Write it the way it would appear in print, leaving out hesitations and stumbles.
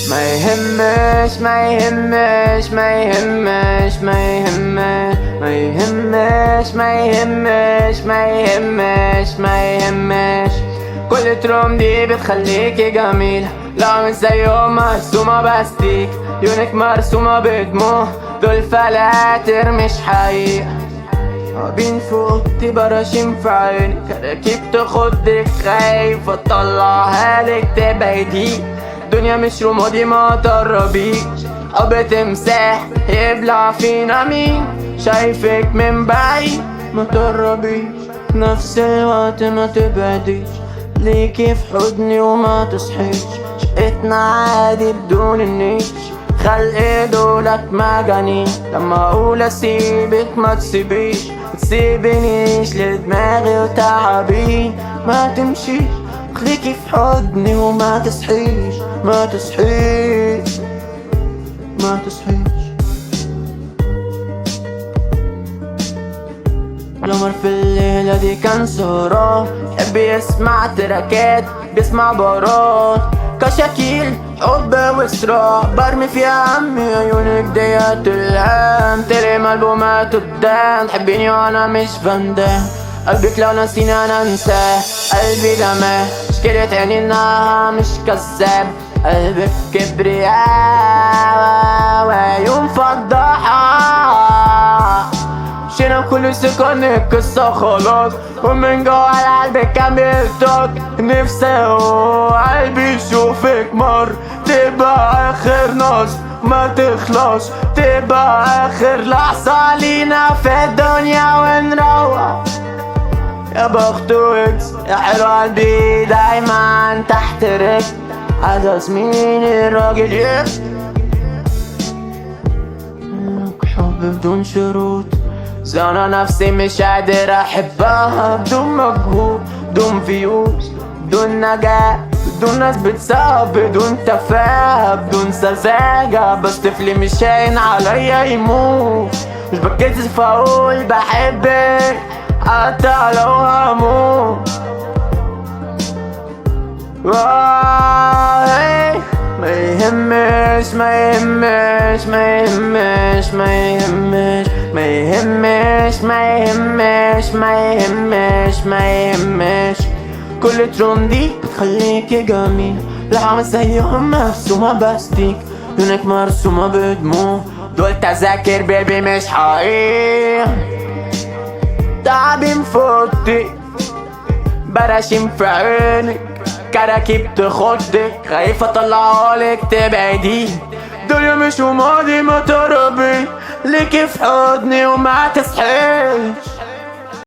ما يهمش ما يهمش ما يهمش ما يهمش ما يهمش ما يهمش ما يهمش ما يهمش كل تروم دي بتخليكي جميلة، لا مش زيهم مرسومة باستيك، عيونك مرسومة بدموع، دول فلاتر مش حقيقة. بين فوقتي براشيم في عينك، كراكيب تاخدك خايفة تطلعها لك تبعدي. الدنيا مش رمادي ما تقربيش، أو تمساح يبلع فينا مين، شايفك من بعيد ما تقربيش، نفس الوقت ما تبعديش، ليكي في حضني وما تصحيش. شقتنا عادي بدون النيش، خلق دولك مجانين، لما اقول اسيبك ما تسيبيش، متسيبنيش لدماغي وتعبين. ما تمشيش خليكي في حضني وما تصحيش، ما تصحيش ما تصحيش. القمر في الليلة دي كان سهران، يحب يسمع تراكات بيسمع بارات، كشاكيل حب وصراع، برمي فيها همي عيونك ديت الهام، ترم ألبومات قدام، تحبيني وانا مش فندام، قلبك لو نسيني انا انساه، قلبي جمال مشكلة عيني انها مش كذاب، قلبك كبرياء وعيون فضاحة، مشينا كل سكن قصة خلاص، ومن جوا القلب كان بيطق، نفسي قلبي يشوفك مر، تبقى اخر نص ما تخلص، تبقى اخر لحظة لينا في الدنيا ونروح. يا بخت ويكس يا حلو قلبي دايما تحت رجل، عايز مين الراجل يبقى حب بدون شروط، زي انا نفسي مش قادر احبها، بدون مجهود بدون فيوز بدون نجاح، بدون ناس بتسقف بدون تفاهة بدون سذاجة، بس طفلي مش هين عليا يموت، مش بتكسف اقول بحبك حتى لو هموت. ما يهمش ما يهمش ما يهمش ما يهمش ما يهمش ما يهمش ما يهمش ما يهمش كل ترون دي بتخليكي جميلة، لا مش زيهم مرسومة باستيك، عيونك مرسومة بدموع، دول تذاكر بيبي مش حقيقة. تعبي مفوتي براشيم في عينك، كراكيب تاخدك خايفة اطلعهالك تبعدي، دنيا مش وماضي ما تقربي، ليكي في حضني وما تصحيش.